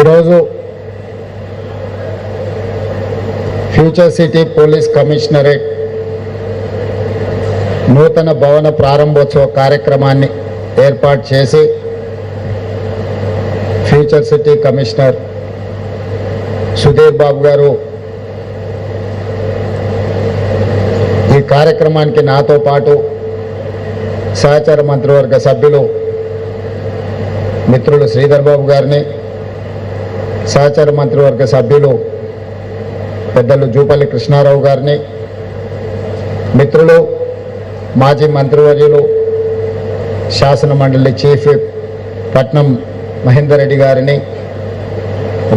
ఈరోజు future city police commissionerate నూతన భవన ప్రారంభోత్సవ కార్యక్రమాన్ని ఏర్పాటు చేసి future city commissioner Sudheer Babu గారు ఈ కార్యక్రమానికి నాతో పాటు సహచార మంత్రివర్గ సభ్యులు మిత్రులు శ్రీధర్ బాబు గారిని, సహచార మంత్రివర్గ సభ్యులు పెద్దలు జూపల్లి కృష్ణారావు గారిని, మిత్రులు మాజీ మంత్రివర్యులు శాసన మండలి చీఫ్ పట్నం మహేందర్ రెడ్డి గారిని,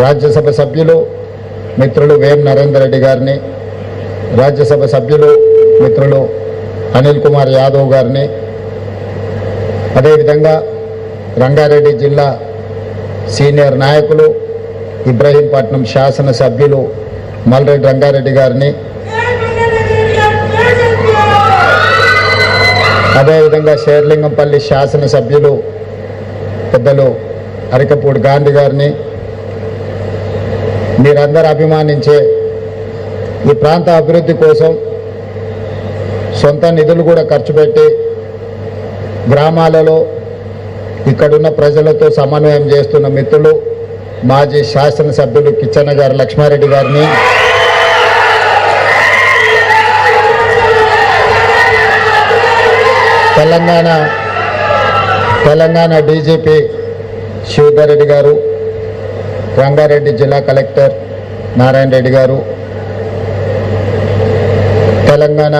రాజ్యసభ సభ్యులు మిత్రులు వేం నరేందర్ రెడ్డి గారిని, రాజ్యసభ సభ్యులు మిత్రులు అనిల్ కుమార్ యాదవ్ గారిని, అదేవిధంగా రంగారెడ్డి జిల్లా సీనియర్ నాయకులు ఇబ్రహీంపట్నం శాసన సభ్యులు మల్రెడ్డి రంగారెడ్డి గారిని, అదేవిధంగా షేర్లింగంపల్లి శాసన సభ్యులు పెద్దలు అరికపూడి గాంధీ గారిని, మీరందరూ అభిమానించే ఈ ప్రాంత అభివృద్ధి కోసం సొంత నిధులు కూడా ఖర్చు పెట్టి గ్రామాలలో ఇక్కడున్న ప్రజలతో సమన్వయం చేస్తున్న మిత్రులు మాజీ శాసనసభ్యులు కిచ్చన్న గారు లక్ష్మారెడ్డి గారిని, తెలంగాణ డీజీపీ శివధర్ రెడ్డి గారు, రంగారెడ్డి జిల్లా కలెక్టర్ నారాయణ రెడ్డి గారు, Telangana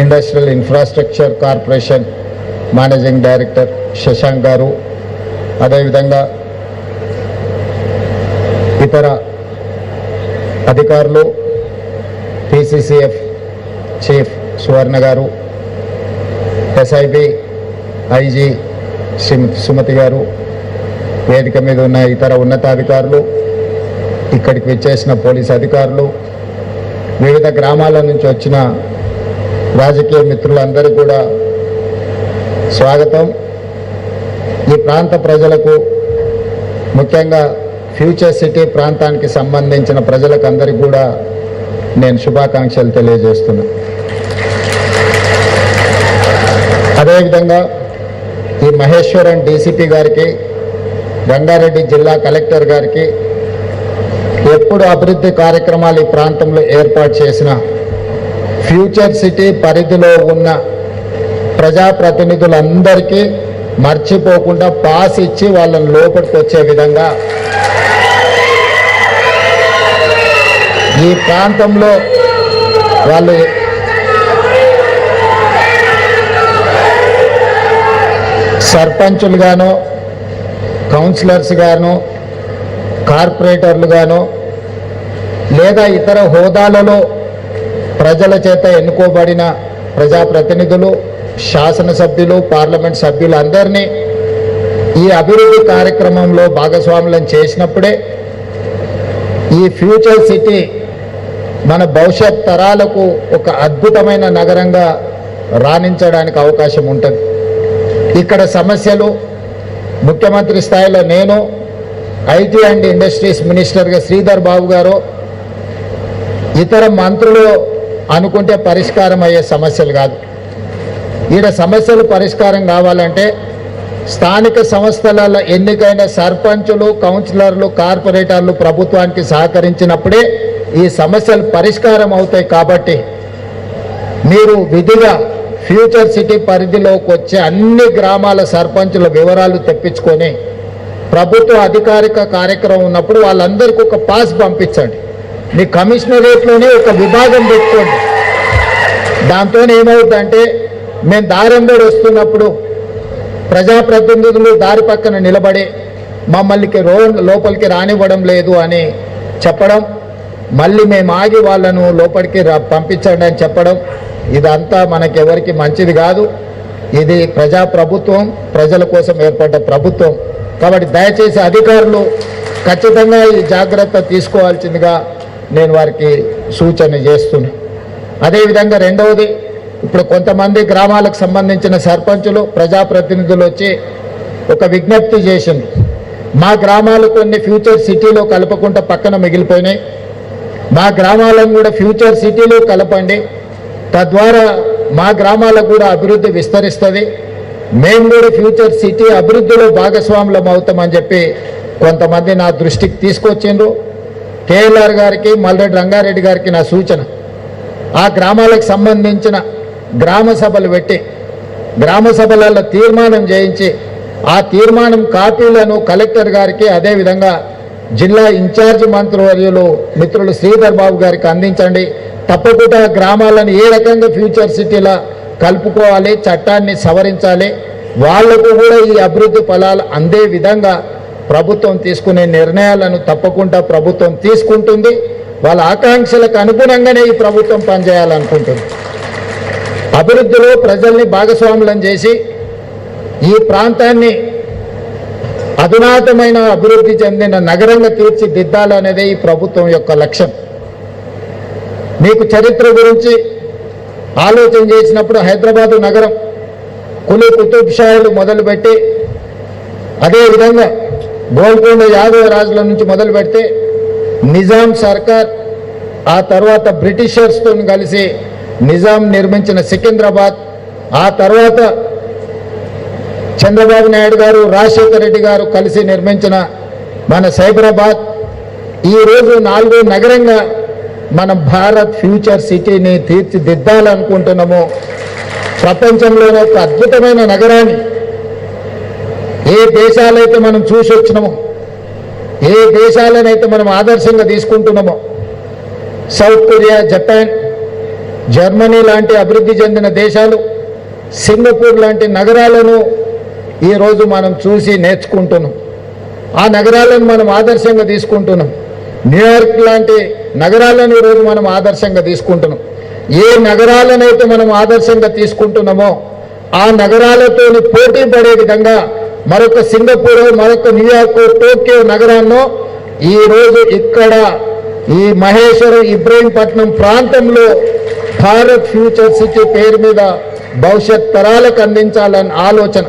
industrial infrastructure corporation managing director Shashank గారు, అదేవిధంగా ఇతర అధికారులు, పిసిసిఎఫ్ చీఫ్ సువర్ణ గారు, ఎస్ఐబి ఐజీ సుమతి గారు, వేదిక మీద ఉన్న ఇతర ఉన్నతాధికారులు, ఇక్కడికి విచ్చేసిన పోలీస్ అధికారులు, వివిధ గ్రామాల నుంచి వచ్చిన రాజకీయ మిత్రులందరూ కూడా స్వాగతం. ఈ ప్రాంత ప్రజలకు, ముఖ్యంగా ఫ్యూచర్ సిటీ ప్రాంతానికి సంబంధించిన ప్రజలకు అందరికీ కూడా నేను శుభాకాంక్షలు తెలియజేస్తున్నా. అదేవిధంగా ఈ మహేశ్వరం డీసీపీ గారికి, రంగారెడ్డి జిల్లా కలెక్టర్ గారికి ఎప్పుడు అభివృద్ధి కార్యక్రమాలు ఈ ప్రాంతంలో ఏర్పాటు చేసిన ఫ్యూచర్ సిటీ పరిధిలో ఉన్న ప్రజాప్రతినిధులందరికీ మర్చిపోకుండా పాస్ ఇచ్చి వాళ్ళని లోపలికి వచ్చే విధంగా ఈ ప్రాంతంలో వాళ్ళు సర్పంచులుగానో, కౌన్సిలర్స్గానో, కార్పొరేటర్లుగానో లేదా ఇతర హోదాలలో ప్రజల చేత ఎన్నుకోబడిన ప్రజాప్రతినిధులు, శాసనసభ్యులు, పార్లమెంట్ సభ్యులు అందరినీ ఈ అభివృద్ధి కార్యక్రమంలో భాగస్వాములను చేసినప్పుడే ఈ ఫ్యూచర్ సిటీ మన భవిష్యత్ తరాలకు ఒక అద్భుతమైన నగరంగా రాణించడానికి అవకాశం ఉంటుంది. ఇక్కడ సమస్యలు ముఖ్యమంత్రి స్థాయిలో నేను, ఐటీ అండ్ ఇండస్ట్రీస్ మినిస్టర్గా శ్రీధర్ బాబు గారు, ఇతర మంత్రులు అనుకుంటే పరిష్కారం అయ్యే సమస్యలు కాదు. ఈడ సమస్యలు పరిష్కారం కావాలంటే స్థానిక సంస్థల ఎన్నికైన సర్పంచులు, కౌన్సిలర్లు, కార్పొరేటర్లు ప్రభుత్వానికి సహకరించినప్పుడే ఈ సమస్యలు పరిష్కారం అవుతాయి. కాబట్టి మీరు విధిగా ఫ్యూచర్ సిటీ పరిధిలోకి వచ్చే అన్ని గ్రామాల సర్పంచుల వివరాలు తెప్పించుకొని ప్రభుత్వ అధికారిక కార్యక్రమం ఉన్నప్పుడు వాళ్ళందరికీ ఒక పాస్ పంపించండి. మీ కమిషనరేట్లోనే ఒక విభాగం పెట్టుకోండి. దాంతో ఏమవుతుందంటే మేము దారంబడి వస్తున్నప్పుడు ప్రజాప్రతినిధులు దారి పక్కన నిలబడి మమ్మల్ని లోపలికి రానివ్వడం లేదు అని చెప్పడం, మళ్ళీ మేము ఆగి వాళ్ళను లోపలికి పంపించండి అని చెప్పడం, ఇదంతా మనకెవరికి మంచిది కాదు. ఇది ప్రజాప్రభుత్వం, ప్రజల కోసం ఏర్పడ్డ ప్రభుత్వం. కాబట్టి దయచేసి అధికారులు ఖచ్చితంగా ఈ జాగ్రత్త తీసుకోవాల్సిందిగా నేను వారికి సూచన చేస్తున్నా. అదేవిధంగా రెండవది, ఇప్పుడు కొంతమంది గ్రామాలకు సంబంధించిన సర్పంచులు, ప్రజాప్రతినిధులు వచ్చి ఒక విజ్ఞప్తి చేసింది. మా గ్రామాలు కొన్ని ఫ్యూచర్ సిటీలో కలపకుండా పక్కన మిగిలిపోయినాయి. మా గ్రామాలను కూడా ఫ్యూచర్ సిటీలో కలపండి, తద్వారా మా గ్రామాలకు కూడా అభివృద్ధి విస్తరిస్తుంది, మేము కూడా ఫ్యూచర్ సిటీ అభివృద్ధిలో భాగస్వాములం అవుతామని చెప్పి కొంతమంది నా దృష్టికి తీసుకొచ్చిండ్రు. కేఎల్ఆర్ గారికి, మల్రెడ్డి రంగారెడ్డి గారికి నా సూచన, ఆ గ్రామాలకు సంబంధించిన గ్రామ సభలు పెట్టి గ్రామ సభలలో తీర్మానం చేయించి ఆ తీర్మానం కాపీలను కలెక్టర్ గారికి, అదేవిధంగా జిల్లా ఇన్ఛార్జ్ మంత్రివర్యులు మిత్రులు శ్రీధర్ బాబు గారికి అందించండి. తప్పకుండా గ్రామాలను ఏ రకంగా ఫ్యూచర్ సిటీలా కలుపుకోవాలి, చట్టాన్ని సవరించాలి, వాళ్లకు కూడా ఈ అభివృద్ధి ఫలాలు అందే విధంగా ప్రభుత్వం తీసుకునే నిర్ణయాలను తప్పకుండా ప్రభుత్వం తీసుకుంటుంది. వాళ్ళ ఆకాంక్షలకు అనుగుణంగానే ఈ ప్రభుత్వం పనిచేయాలనుకుంటుంది. అభివృద్ధిలో ప్రజల్ని భాగస్వాములను చేసి ఈ ప్రాంతాన్ని అధునాతమైన అభివృద్ధి చెందిన నగరంగా తీర్చిదిద్దాలనేదే ఈ ప్రభుత్వం యొక్క లక్ష్యం. మీకు చరిత్ర గురించి ఆలోచన చేసినప్పుడు హైదరాబాదు నగరం కులీ కుతుబ్ షాలు మొదలుపెట్టి, అదేవిధంగా గోల్కొండ యాదవ రాజుల నుంచి మొదలు పెడితే నిజాం సర్కార్, ఆ తర్వాత బ్రిటిషర్స్తో కలిసి నిజాం నిర్మించిన సికింద్రాబాద్, ఆ తర్వాత చంద్రబాబు నాయుడు గారు, రాజశేఖర రెడ్డి గారు కలిసి నిర్మించిన మన సైబరాబాద్, ఈరోజు 4వ నగరంగా మనం భారత్ ఫ్యూచర్ సిటీని తీర్చిదిద్దాలనుకుంటున్నాము. ప్రపంచంలోనే ఒక అద్భుతమైన నగరాన్ని ఏ దేశాలైతే మనం చూసి వచ్చినామో, ఏ దేశాలనైతే మనం ఆదర్శంగా తీసుకుంటున్నామో, సౌత్ కొరియా, జపాన్, జర్మనీ లాంటి అభివృద్ధి చెందిన దేశాలు, సింగపూర్ లాంటి నగరాలను ఈరోజు మనం చూసి నేర్చుకుంటున్నాం. ఆ నగరాలను మనం ఆదర్శంగా తీసుకుంటున్నాం. న్యూయార్క్ లాంటి నగరాలను ఈరోజు మనం ఆదర్శంగా తీసుకుంటున్నాం. ఏ నగరాలనైతే మనం ఆదర్శంగా తీసుకుంటున్నామో ఆ నగరాలతో పోటీ పడే విధంగా మరొక సింగపూర్, మరొక న్యూయార్క్, టోక్యో నగరాల్లో ఈరోజు ఇక్కడ ఈ మహేశ్వరం, ఇబ్రహీంపట్నం ప్రాంతంలో భారత్ ఫ్యూచర్ సిటీ పేరు మీద భవిష్యత్ తరాలకు అందించాలని ఆలోచన.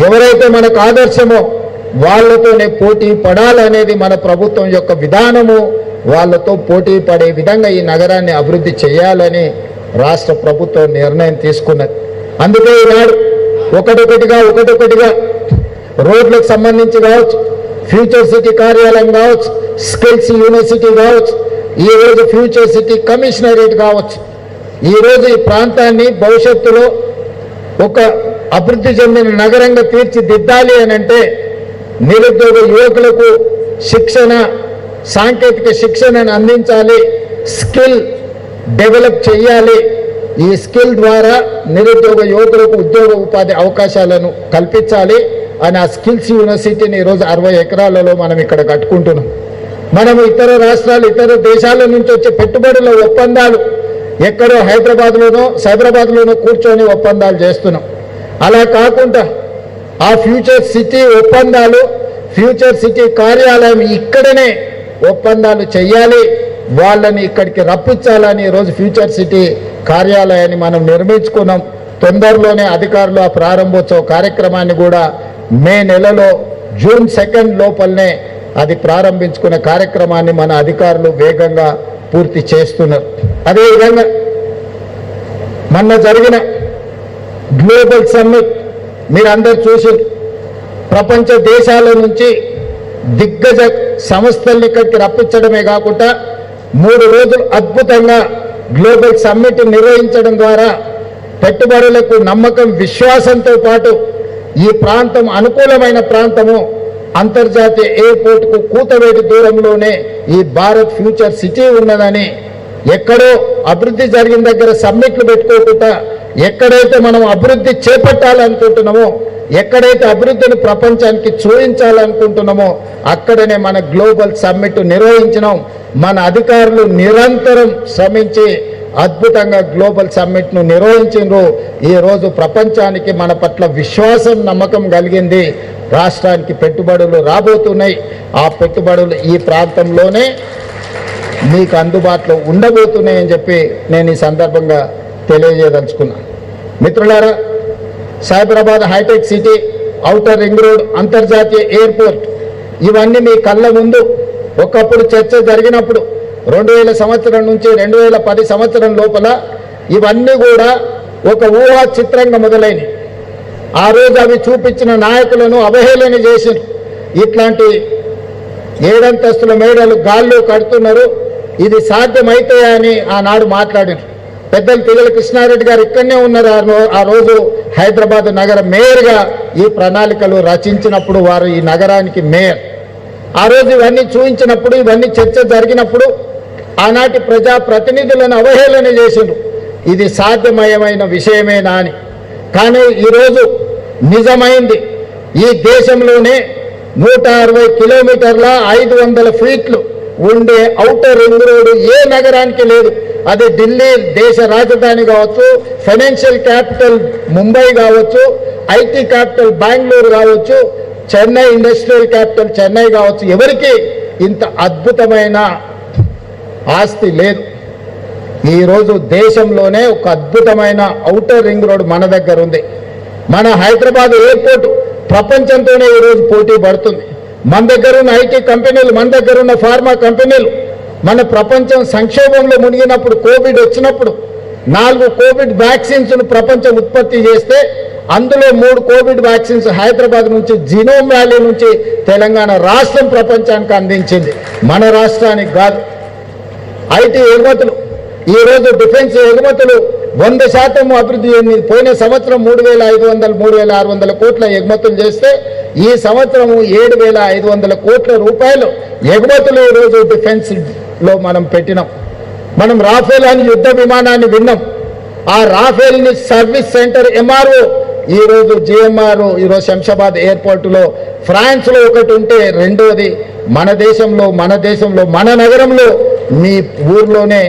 ఎవరైతే మనకు ఆదర్శమో వాళ్ళతోనే పోటీ పడాలనేది మన ప్రభుత్వం యొక్క విధానము. వాళ్ళతో పోటీ పడే విధంగా ఈ నగరాన్ని అభివృద్ధి చేయాలని రాష్ట్ర ప్రభుత్వం నిర్ణయం తీసుకున్నది. అందుకే ఈనాడు ఒకటొకటిగా రోడ్లకు సంబంధించి కావచ్చు, ఫ్యూచర్ సిటీ కార్యాలయం కావచ్చు, స్కిల్స్ యూనివర్సిటీ కావచ్చు, ఈరోజు ఫ్యూచర్ సిటీ కమిషనరేట్ కావచ్చు, ఈరోజు ఈ ప్రాంతాన్ని భవిష్యత్తులో ఒక అభివృద్ధి చెందిన నగరంగా తీర్చిదిద్దాలి అని అంటే నిరుద్యోగ యువకులకు శిక్షణ, సాంకేతిక శిక్షణను అందించాలి, స్కిల్ డెవలప్ చేయాలి. ఈ స్కిల్ ద్వారా నిరుద్యోగ యువకులకు ఉద్యోగ ఉపాధి అవకాశాలను కల్పించాలి అని ఆ స్కిల్స్ యూనివర్సిటీని ఈరోజు 60 ఎకరాలలో మనం ఇక్కడ కట్టుకుంటున్నాం. మనము ఇతర రాష్ట్రాలు, ఇతర దేశాల నుంచి వచ్చే పెట్టుబడుల ఒప్పందాలు ఎక్కడో హైదరాబాద్లోనో, సైబరాబాద్లోనో కూర్చొని ఒప్పందాలు చేస్తున్నాం. అలా కాకుండా ఆ ఫ్యూచర్ సిటీ ఒప్పందాలు, ఫ్యూచర్ సిటీ కార్యాలయం ఇక్కడనే ఒప్పందాలు చేయాలి, వాళ్ళని ఇక్కడికి రప్పించాలని ఈరోజు ఫ్యూచర్ సిటీ కార్యాలయాన్ని మనం నిర్మించుకున్నాం. తొందరలోనే అధికారులు ఆ ప్రారంభోత్సవ కార్యక్రమాన్ని కూడా మే నెలలో జూన్ 2 లోపలనే అది ప్రారంభించుకునే కార్యక్రమాన్ని మన అధికారులు వేగంగా పూర్తి చేస్తున్నారు. అదేవిధంగా మొన్న జరిగిన గ్లోబల్ సమ్మిట్ మీరందరూ చూసి, ప్రపంచ దేశాల నుంచి దిగ్గజ సంస్థల్ని ఇక్కడికి రప్పించడమే కాకుండా 3 రోజులు అద్భుతంగా గ్లోబల్ సమ్మిట్ నిర్వహించడం ద్వారా పెట్టుబడులకు నమ్మకం, విశ్వాసంతో పాటు ఈ ప్రాంతం అనుకూలమైన ప్రాంతము, అంతర్జాతీయ ఎయిర్పోర్ట్కు కూతవేటి దూరంలోనే ఈ భారత్ ఫ్యూచర్ సిటీ ఉన్నదని, ఎక్కడో అభివృద్ధి జరిగిన దగ్గర సమ్మిట్లు పెట్టుకోకుండా ఎక్కడైతే మనం అభివృద్ధి చేపట్టాలనుకుంటున్నామో, ఎక్కడైతే అభివృద్ధిని ప్రపంచానికి చూపించాలనుకుంటున్నామో అక్కడనే మన గ్లోబల్ సమ్మిట్ నిర్వహించినాం. మన అధికారులు నిరంతరం శ్రమించి అద్భుతంగా గ్లోబల్ సమ్మిట్ను నిర్వహించారు. ఈరోజు ప్రపంచానికి మన పట్ల విశ్వాసం, నమ్మకం కలిగింది. రాష్ట్రానికి పెట్టుబడులు రాబోతున్నాయి. ఆ పెట్టుబడులు ఈ ప్రాంతంలోనే మీకు అందుబాటులో ఉండబోతున్నాయని చెప్పి నేను ఈ సందర్భంగా తెలియజేయదలుచుకున్నా. మిత్రులారా, Cyberabad hitech city, outer ring road, అంతర్జాతీయ ఎయిర్పోర్ట్ ఇవన్నీ మీ కళ్ళ ముందు ఒకప్పుడు చర్చ జరిగినప్పుడు 2000 సంవత్సరం నుంచి 2010 సంవత్సరం లోపల ఇవన్నీ కూడా ఒక ఊహా చిత్రంగా మొదలైనవి. ఆ రోజు అవి చూపించిన నాయకులను అవహేళన చేశారు. ఇట్లాంటి 7 అంతస్తుల మేడలు గాల్లో కడుతున్నారు, ఇది సాధ్యమైతే అని ఆనాడు మాట్లాడారు. పెద్దలు తిగల కృష్ణారెడ్డి గారు ఇక్కడనే ఉన్నారు. ఆ రోజు హైదరాబాద్ నగర మేయర్గా ఈ ప్రణాళికలు రచించినప్పుడు వారు ఈ నగరానికి మేయర్. ఆ రోజు ఇవన్నీ చూపించినప్పుడు, ఇవన్నీ చర్చ జరిగినప్పుడు ఆనాటి ప్రజా ప్రతినిధులను అవహేళన చేసిండ్రు, ఇది సాధ్యమయమైన విషయమేనా అని. కానీ ఈరోజు నిజమైంది. ఈ దేశంలోనే 160 కిలోమీటర్ల 500 ఫీట్లు ఉండే ఔటర్ రింగ్ రోడ్డు ఏ నగరానికి లేదు. అది ఢిల్లీ దేశ రాజధాని కావచ్చు, ఫైనాన్షియల్ క్యాపిటల్ ముంబై కావచ్చు, ఐటీ క్యాపిటల్ బెంగళూరు కావచ్చు, చెన్నై ఇండస్ట్రియల్ క్యాపిటల్ చెన్నై కావచ్చు, ఎవరికి ఇంత అద్భుతమైన ఆస్తి లేదు. ఈరోజు దేశంలోనే ఒక అద్భుతమైన ఔటర్ రింగ్ రోడ్ మన దగ్గర ఉంది. మన హైదరాబాద్ ఎయిర్పోర్ట్ ప్రపంచంతోనే ఈరోజు పోటీ పడుతుంది. మన దగ్గర ఉన్న ఐటీ కంపెనీలు, మన దగ్గర ఉన్న ఫార్మా కంపెనీలు, మన ప్రపంచం సంక్షోభంలో మునిగినప్పుడు, కోవిడ్ వచ్చినప్పుడు 4 కోవిడ్ వ్యాక్సిన్స్ను ప్రపంచం ఉత్పత్తి చేస్తే అందులో 3 కోవిడ్ వ్యాక్సిన్స్ హైదరాబాద్ నుంచి, జినోమ్ వ్యాలీ నుంచి తెలంగాణ రాష్ట్రం ప్రపంచానికి అందించింది, మన రాష్ట్రానికి కాదు. ఐటీ ఎగుమతులు, ఈరోజు డిఫెన్స్ ఎగుమతులు 100% అభివృద్ధి చెందింది. పోయిన సంవత్సరం 3,500, 3,600 కోట్ల ఎగుమతులు చేస్తే ఈ సంవత్సరం 7,500 కోట్ల రూపాయలు ఎగుమతులు ఈరోజు డిఫెన్స్లో మనం పెట్టినాం. మనం రాఫేల్ అని యుద్ధ విమానాన్ని విన్నాం. ఆ రాఫేల్ని సర్వీస్ సెంటర్ ఎంఆర్ఓ ఈరోజు జిఎంఆర్ ఈరోజు శంషాబాద్ ఎయిర్పోర్టులో, ఫ్రాన్స్లో ఒకటి ఉంటే రెండోది మన దేశంలో మన నగరంలో మీ ఊర్లోనే